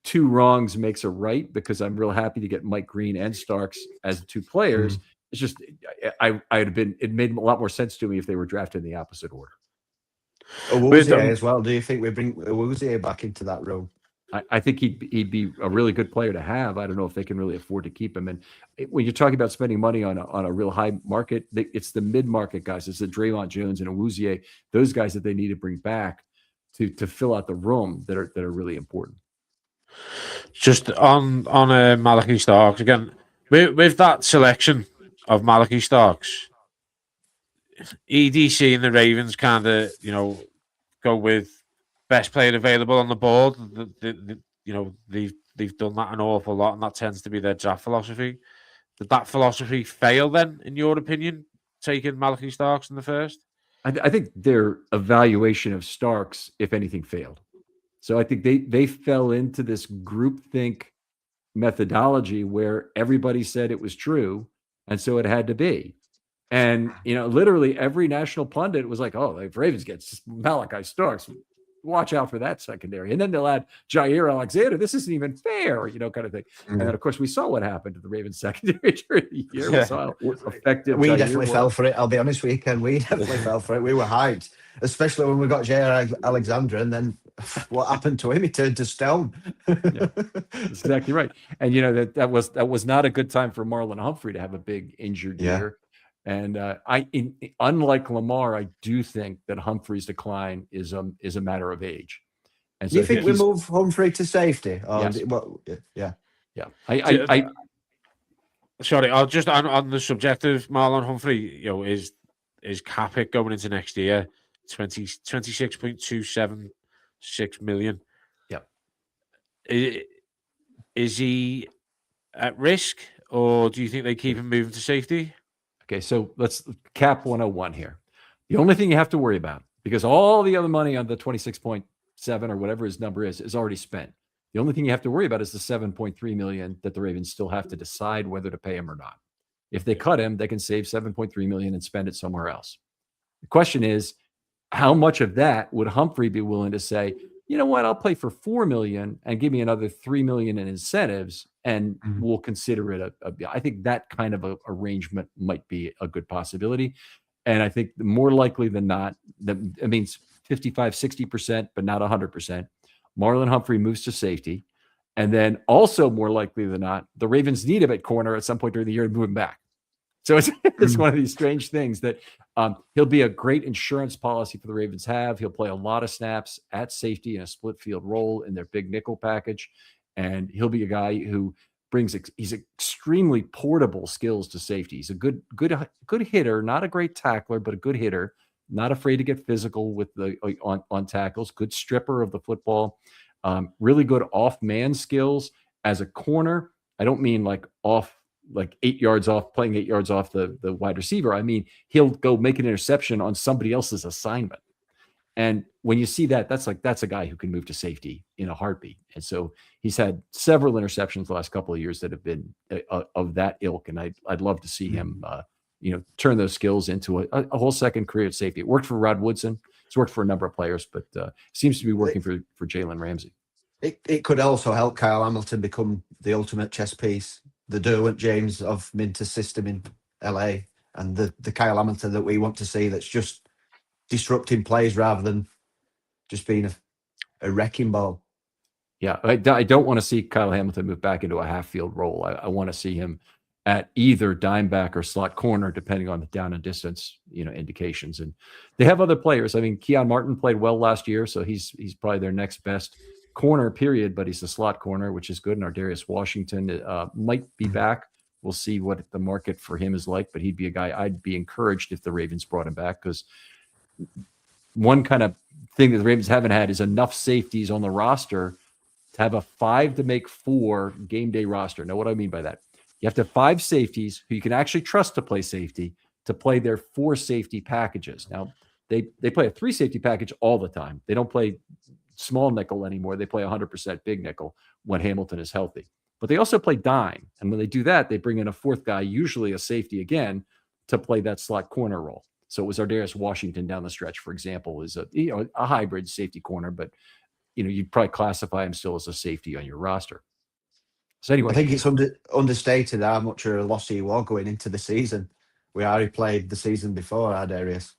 2 wrongs makes a right, because I'm real happy to get Mike Green and Starks as the 2 players. It's just it made a lot more sense to me if they were drafted in the opposite order. Awuzie as well. Do you think we bring Awuzie back into that room? I think he'd be a really good player to have. I don't know if they can really afford to keep him. And when you're talking about spending money on a real high market, it's the mid-market guys. It's the Draymond Jones and Awuzie, those guys that they need to bring back to fill out the room that are really important. Just on Malachi Starks again, with that selection of Malachi Starks, EDC and the Ravens kind of go with best player available on the board. They've done that an awful lot, and that tends to be their draft philosophy. Did that philosophy fail then, in your opinion, taking Malachi Starks in the first? I think their evaluation of Starks, if anything, failed. So I think they fell into this groupthink methodology where everybody said it was true, and so it had to be. And literally every national pundit was like, "Oh, if Ravens gets Malachi Starks, watch out for that secondary." And then they'll add Jair Alexander. This isn't even fair, kind of thing. And then, of course, we saw what happened to the Ravens secondary during the year. We saw how effective we definitely fell for it. I'll be honest with you, Ken. We definitely fell for it. We were hyped, especially when we got Jair Alexander. And then what happened to him? He turned to stone. Yeah, that's exactly right. And that was not a good time for Marlon Humphrey to have a big injured year. And unlike Lamar, I do think that Humphrey's decline is a matter of age. And so you think we move Humphrey to safety? Yes. Yeah. Sorry, I'll just on the subject of Marlon Humphrey. Is cap hit going into next year 26.276 million. Yeah. Is he at risk, or do you think they keep him moving to safety? Okay, so let's cap 101 here. The only thing you have to worry about, because all the other money on the 26.7 or whatever his number is already spent. The only thing you have to worry about is the 7.3 million that the Ravens still have to decide whether to pay him or not. If they cut him, they can save 7.3 million and spend it somewhere else. The question is, how much of that would Humphrey be willing to say, you know what, I'll play for $4 million and give me another $3 million in incentives, and we'll consider it I think that kind of a arrangement might be a good possibility. And I think more likely than not, that it means 55, 60%, but not 100%. Marlon Humphrey moves to safety. And then also more likely than not, the Ravens need him at corner at some point during the year and move him back. So it's one of these strange things that he'll be a great insurance policy for the Ravens have. He'll play a lot of snaps at safety in a split field role in their big nickel package. And he'll be a guy who he's extremely portable skills to safety. He's a good hitter, not a great tackler, but a good hitter, not afraid to get physical with on tackles, good stripper of the football, really good off-man skills as a corner. I don't mean like 8 yards off, playing 8 yards off the wide receiver. I mean, he'll go make an interception on somebody else's assignment. And when you see that, that's a guy who can move to safety in a heartbeat. And so he's had several interceptions the last couple of years that have been of that ilk. And I'd love to see him, turn those skills into a whole second career at safety. It worked for Rod Woodson. It's worked for a number of players, but seems to be working for Jalen Ramsey. It could also help Kyle Hamilton become the ultimate chess piece, the Derwent James of Minter's system in LA, and the Kyle Hamilton that we want to see, that's just disrupting plays rather than just being a wrecking ball. Yeah, I don't want to see Kyle Hamilton move back into a half-field role. I want to see him at either dime back or slot corner, depending on the down and distance, indications. And they have other players. I mean, Keon Martin played well last year, so he's probably their next best corner, period, but he's a slot corner, which is good. And Ardarius Washington might be back. We'll see what the market for him is like, but he'd be a guy I'd be encouraged if the Ravens brought him back, because one kind of thing that the Ravens haven't had is enough safeties on the roster to have a 5 to make 4 game day roster. Now, what do I mean by that? You have to have 5 safeties who you can actually trust to play safety to play their 4 safety packages. Now, they play a 3 safety package all the time. They don't play small nickel anymore. They play 100% big nickel when Hamilton is healthy. But they also play dime. And when they do that, they bring in a 4th guy, usually a safety again, to play that slot corner role. So it was Ardarius Washington down the stretch, for example, is a hybrid safety corner, but you'd probably classify him still as a safety on your roster. So anyway, I think it's understated how much of a loss he was going into the season. We already played the season before, Ardarius.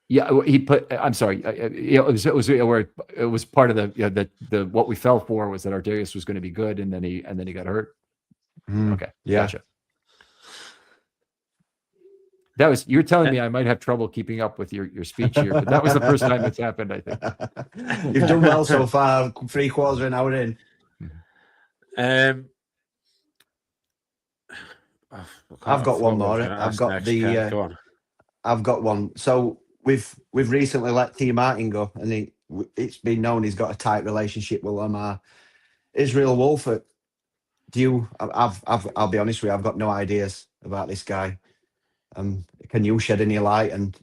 Yeah, he put. I'm sorry. It was part of the what we fell for was that Ardarius was going to be good, and then he got hurt. Okay, yeah. Gotcha. You're telling me I might have trouble keeping up with your speech here, but that was the first time it's happened, I think. You've done well so far, 3/4 of an hour in. I've got one more. I've got one. So we've recently let T. Martin go, and it's been known he's got a tight relationship with Lamar. Israel Wolford, I'll be honest with you, I've got no ideas about this guy. Can you shed any light? And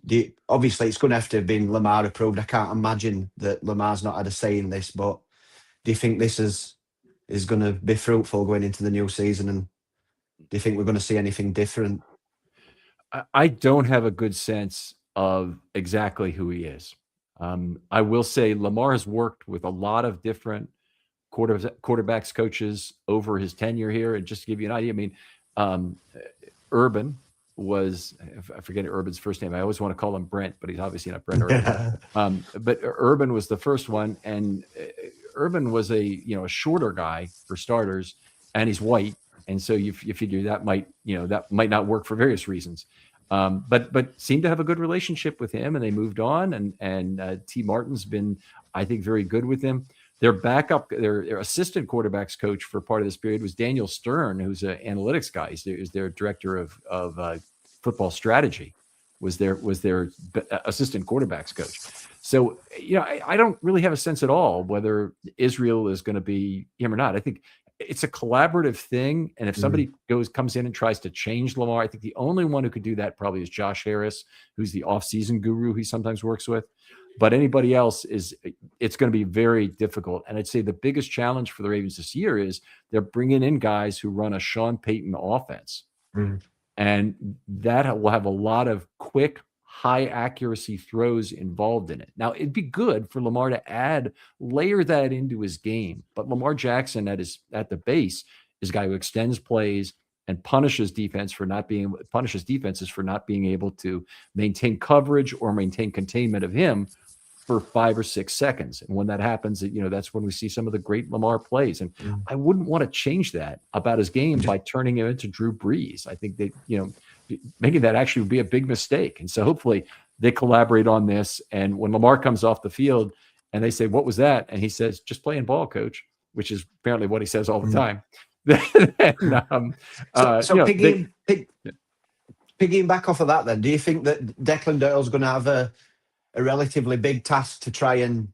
obviously it's going to have to have been Lamar approved. I can't imagine that Lamar's not had a say in this, but do you think this is going to be fruitful going into the new season? And do you think we're going to see anything different? I don't have a good sense of exactly who he is. I will say Lamar has worked with a lot of different quarterbacks coaches over his tenure here. And just to give you an idea, I mean, Urban was, I forget Urban's first name. I always want to call him Brent, but he's obviously not Brent Urban. But Urban was the first one, and Urban was a shorter guy for starters, and he's white, and so you figure that might not work for various reasons. But seemed to have a good relationship with him, and they moved on. And T. Martin's been, I think, very good with him. Their assistant quarterbacks coach for part of this period was Daniel Stern, who's an analytics guy. He's their director of football strategy. Was their assistant quarterbacks coach. So I don't really have a sense at all whether Israel is going to be him or not. I think it's a collaborative thing, and if somebody comes in and tries to change Lamar, I think the only one who could do that probably is Josh Harris, who's the offseason guru he sometimes works with. But anybody else it's going to be very difficult. And I'd say the biggest challenge for the Ravens this year is they're bringing in guys who run a Sean Payton offense. And that will have a lot of quick, high accuracy throws involved in it. Now, it'd be good for Lamar to layer that into his game, but Lamar Jackson at the base is a guy who extends plays and punishes defenses for not being able to maintain coverage or maintain containment of him for 5 or 6 seconds. And when that happens, that's when we see some of the great Lamar plays. And I wouldn't want to change that about his game by turning him into Drew Brees. I think that, making that actually would be a big mistake. And so hopefully they collaborate on this. And when Lamar comes off the field and they say, "What was that?" And he says, "Just playing ball, coach," which is apparently what he says all the time. Piggying back off of that, then, do you think that Declan Doyle's going to have a relatively big task to try and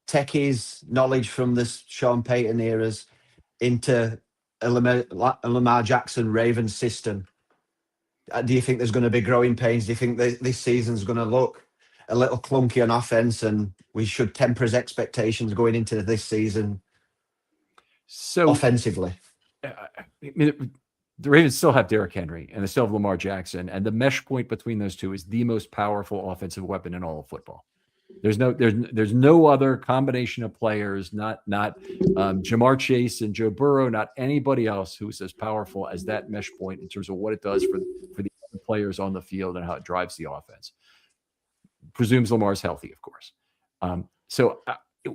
take his knowledge from the Sean Payton eras into a Lamar Jackson Ravens system? Do you think there's going to be growing pains? Do you think that this season's going to look a little clunky on offense, and we should temper his expectations going into this season offensively? The Ravens still have Derrick Henry and they still have Lamar Jackson, and the mesh point between those two is the most powerful offensive weapon in all of football. There's no other combination of players, not Jamar Chase and Joe Burrow, not anybody else who is as powerful as that mesh point in terms of what it does for the players on the field and how it drives the offense. Presumes Lamar's healthy, of course.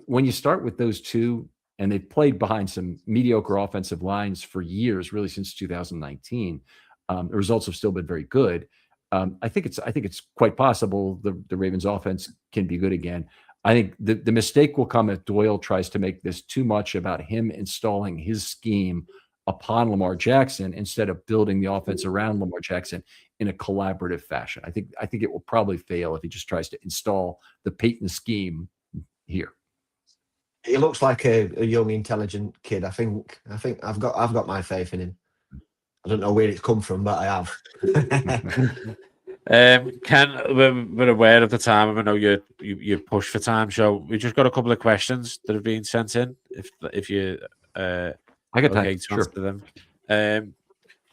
When you start with those two, and they've played behind some mediocre offensive lines for years, really since 2019. The results have still been very good. I think it's quite possible the Ravens offense can be good again. I think the mistake will come if Doyle tries to make this too much about him installing his scheme upon Lamar Jackson instead of building the offense around Lamar Jackson in a collaborative fashion. I think it will probably fail if he just tries to install the Payton scheme here. He looks like a young, intelligent kid. I think I've got my faith in him. I don't know where it's come from, but I have. Ken, we're aware of the time. I know you push for time, so we just got a couple of questions that have been sent in. If you, I got time. to Sure. answer them.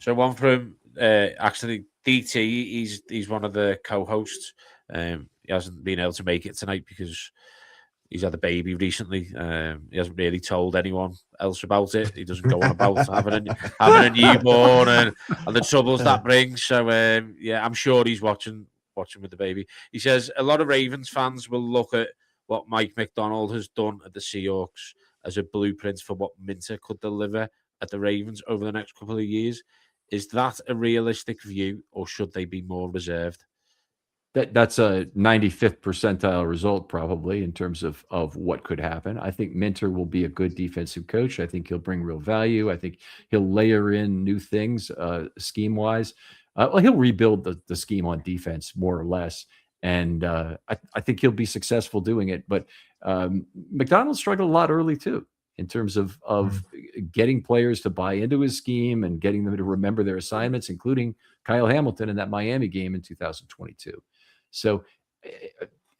So one from actually DT. He's one of the co-hosts. He hasn't been able to make it tonight because he's had a baby recently. He hasn't really told anyone else about it. He doesn't go on about having a newborn and the troubles that brings. So, I'm sure he's watching with the baby. He says, a lot of Ravens fans will look at what Mike Macdonald has done at the Seahawks as a blueprint for what Minter could deliver at the Ravens over the next couple of years. Is that a realistic view, or should they be more reserved? That's a 95th percentile result, probably, in terms of what could happen. I think Minter will be a good defensive coach. I think he'll bring real value. I think he'll layer in new things scheme-wise. He'll rebuild the scheme on defense, more or less. And I think he'll be successful doing it. But McDonald struggled a lot early, too, in terms of getting players to buy into his scheme and getting them to remember their assignments, including Kyle Hamilton in that Miami game in 2022. So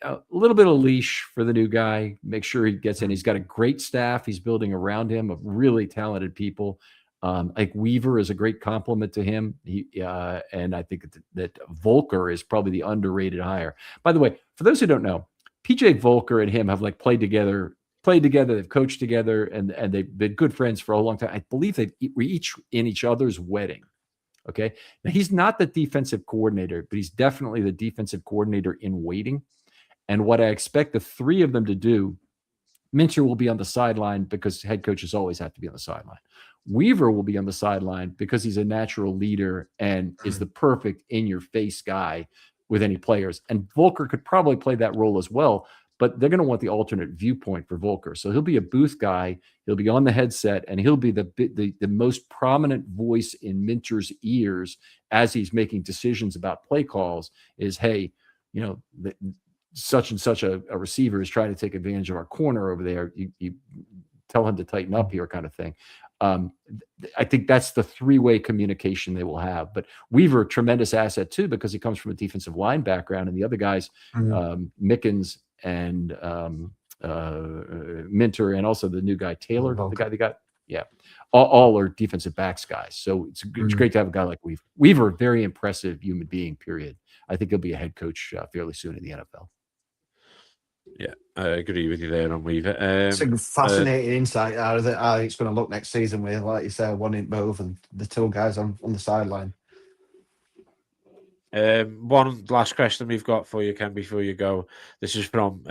a little bit of leash for the new guy. Make sure he gets in. He's got a great staff he's building around him of really talented people. Like Weaver is a great compliment to him. And I think that Volker is probably the underrated hire. By the way, for those who don't know, PJ Volker and him have played together, they've coached together, and they've been good friends for a long time. I believe they were each in each other's wedding. Okay. Now, he's not the defensive coordinator, but he's definitely the defensive coordinator in waiting. And what I expect the three of them to do, Minter will be on the sideline because head coaches always have to be on the sideline. Weaver will be on the sideline because he's a natural leader and is the perfect in-your-face guy with any players. And Volker could probably play that role as well, but they're going to want the alternate viewpoint for Volker. So he'll be a booth guy. He'll be on the headset, and he'll be the most prominent voice in Minter's ears as he's making decisions about play calls is, hey, such and such a receiver is trying to take advantage of our corner over there. You tell him to tighten up here, kind of thing. I think that's the three-way communication they will have. But Weaver, a tremendous asset too, because he comes from a defensive line background, and the other guys, Mickens and Minter, and also the new guy Taylor, the guy they got Yeah. All are defensive backs guys. So it's great to have a guy like Weaver. Weaver, a very impressive human being, period. I think he'll be a head coach fairly soon in the NFL. Yeah, I agree with you there on Weaver. It's a fascinating insight how it's going to look next season with, like you said, one in both and the two guys on the sideline. One last question we've got for you, Ken, before you go. This is from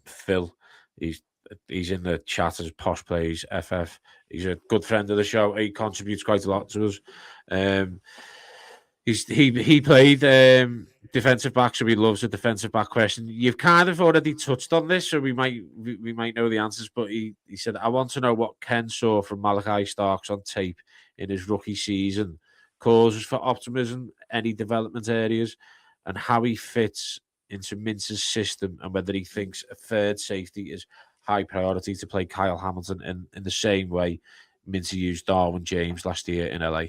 Phil. He's in the chat as Posh Plays FF. He's a good friend of the show. He contributes quite a lot to us. He played defensive back, so he loves a defensive back question. You've kind of already touched on this, so we might know the answers. But he said, "I want to know what Ken saw from Malachi Starks on tape in his rookie season, causes for optimism, any development areas, and how he fits into Mintz's system, and whether he thinks a third safety is high priority to play Kyle Hamilton in the same way Mintz used Darwin James last year in LA."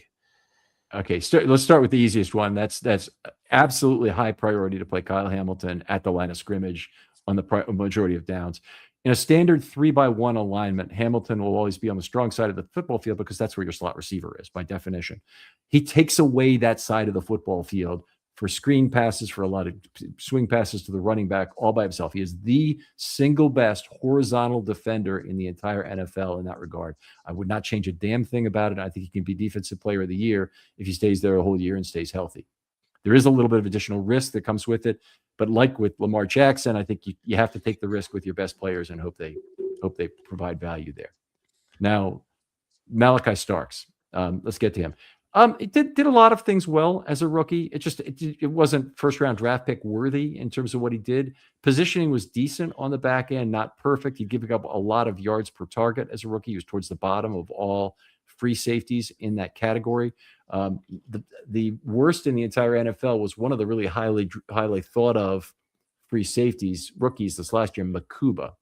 Okay, let's start with the easiest one. That's absolutely high priority to play Kyle Hamilton at the line of scrimmage on the majority of downs. In a standard 3-by-1 alignment, Hamilton will always be on the strong side of the football field because that's where your slot receiver is by definition. He takes away that side of the football field for screen passes, for a lot of swing passes to the running back all by himself. He is the single best horizontal defender in the entire NFL in that regard. I would not change a damn thing about it. I think he can be defensive player of the year if he stays there a whole year and stays healthy. There is a little bit of additional risk that comes with it, but like with Lamar Jackson, I think you have to take the risk with your best players and hope they provide value there. Now, Malachi Starks, let's get to him. It did a lot of things well as a rookie. It wasn't first round draft pick worthy in terms of what he did. Positioning was decent on the back end, not perfect. He'd giving up a lot of yards per target as a rookie. He was towards the bottom of all free safeties in that category. The worst in the entire NFL was one of the really highly thought of free safeties rookies this last year, Mckusick,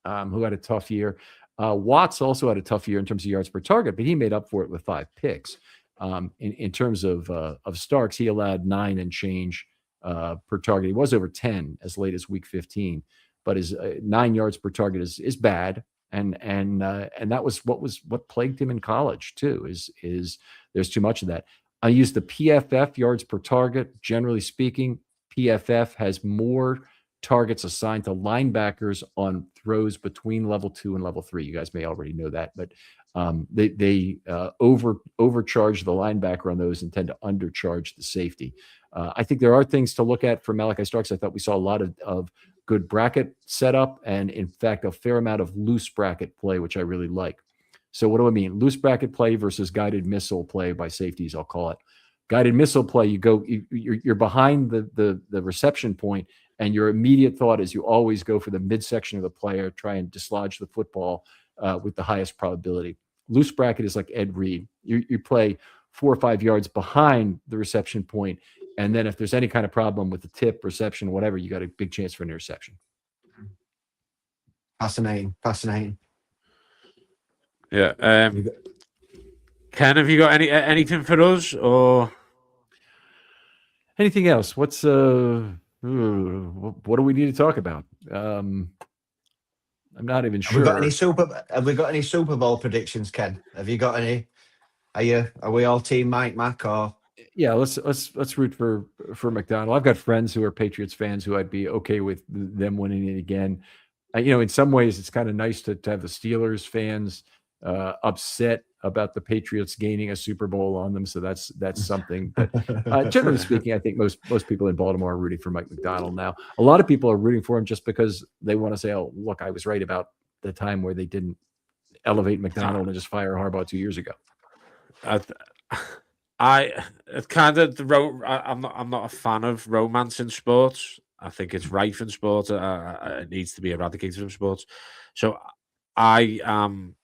who had a tough year. Watts also had a tough year in terms of yards per target, but he made up for it with 5 picks. In terms of Starks, he allowed 9 and change per target. He was over 10 as late as week 15, but his 9 yards per target is bad. And that was what plagued him in college too. Is there's too much of that. I use the PFF yards per target. Generally speaking, PFF has more targets assigned to linebackers on throws between level 2 and level 3. You guys may already know that, but they overcharge the linebacker on those and tend to undercharge the safety. I think there are things to look at for Malachi Starks. I thought we saw a lot of good bracket setup and, in fact, a fair amount of loose bracket play, which I really like. So what do I mean? Loose bracket play versus guided missile play by safeties, I'll call it. Guided missile play, you're behind the reception point, and your immediate thought is you always go for the midsection of the player, try and dislodge the football with the highest probability. Loose bracket is like Ed Reed. You play 4 or 5 yards behind the reception point, and then if there's any kind of problem with the tip, reception, whatever, you got a big chance for an interception. Fascinating. Yeah. Ken, have you got anything for us or anything else? What do we need to talk about? I'm not even sure. Have we got any Super Bowl predictions, Ken? Have you got any? Are we all team Mike Mac or? Yeah, let's root for McDonald. I've got friends who are Patriots fans who I'd be okay with them winning it again. In some ways, it's kind of nice to have the Steelers fans upset about the Patriots gaining a Super Bowl on them. So that's something. But generally speaking, I think most people in Baltimore are rooting for Mike McDonald now. A lot of people are rooting for him just because they want to say, "Oh, look, I was right about the time where they didn't elevate McDonald and just fire Harbaugh 2 years ago." I'm not a fan of romance in sports. I think it's rife in sports. It needs to be eradicated from sports. So I am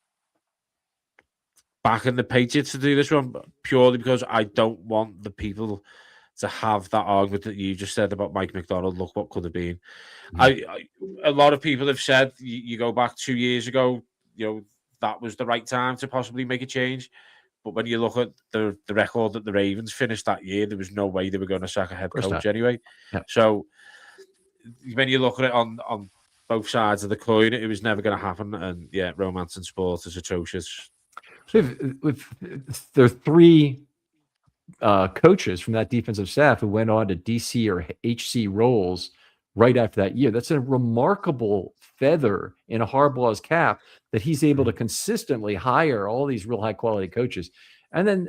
backing the Patriots to do this one purely because I don't want the people to have that argument that you just said about Mike McDonald. Look what could have been. A lot of people have said you go back 2 years ago, that was the right time to possibly make a change. But when you look at the record that the Ravens finished that year, there was no way they were going to sack a head coach anyway. Yeah. So when you look at it on both sides of the coin, it was never going to happen. And yeah, romance in sport is atrocious. There are three coaches from that defensive staff who went on to DC or HC roles right after that year. That's a remarkable feather in a Harbaugh's cap that he's able to consistently hire all these real high quality coaches. And then,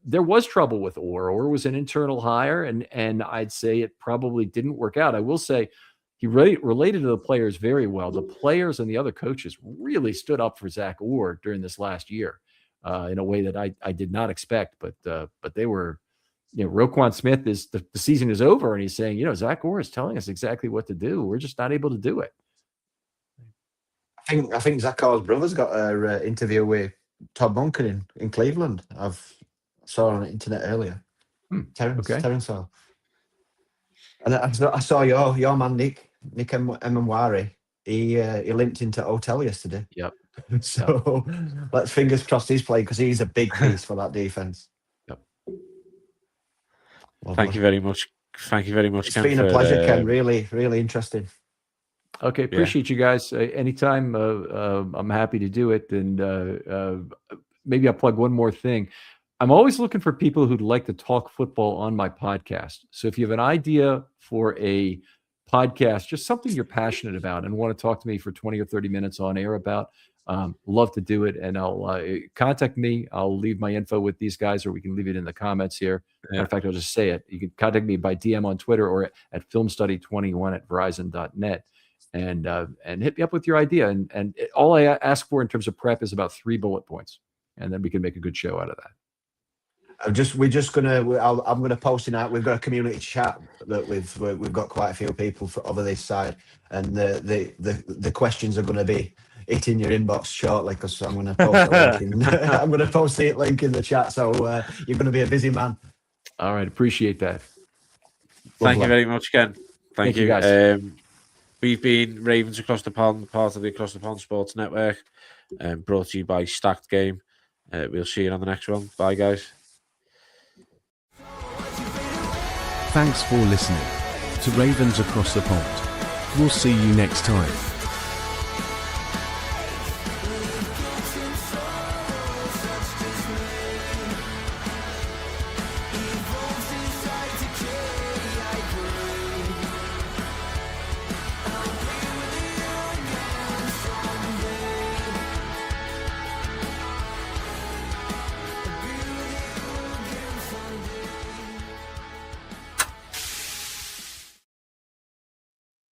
there was trouble with Orr. Orr was an internal hire, and I'd say it probably didn't work out. I will say he related to the players very well. The players and the other coaches really stood up for Zach Orr during this last year in a way that I did not expect. But they were, Roquan Smith the season is over, and he's saying, Zach Orr is telling us exactly what to do. We're just not able to do it. I think Zach Orr's brother's got an interview with Todd Monken in Cleveland. I've saw on the internet earlier. Terrence Hill. And I saw your man Nick Emmanwari. He linked into Hotel yesterday. Yep. So let's fingers crossed he's playing, because he's a big piece for that defense. Yep. Thank you very much. Thank you very much, It's Ken, been a pleasure, Ken. Really, really interesting. Okay, appreciate you guys. Anytime, I'm happy to do it. And maybe I'll plug one more thing. I'm always looking for people who'd like to talk football on my podcast. So if you have an idea for a podcast, just something you're passionate about and want to talk to me for 20 or 30 minutes on air about, love to do it. And I'll contact me. I'll leave my info with these guys, or we can leave it in the comments here. Matter of fact, I'll just say it. You can contact me by DM on Twitter or at filmstudy21@verizon.net. And hit me up with your idea. And all I ask for in terms of prep is about 3 bullet points, and then we can make a good show out of that. I'm gonna post it out. We've got a community chat that we've got quite a few people over this side, and the questions are going to be hitting your inbox shortly, because I'm going to post a link I'm going to post the link in the chat. So you're going to be a busy man. All right, appreciate that. Thank you very much, Ken. Thank you guys. We've been Ravens Across the Pond, part of the Across the Pond Sports Network, brought to you by Stacked Game. We'll see you on the next one. Bye, guys. Thanks for listening to Ravens Across the Pond. We'll see you next time.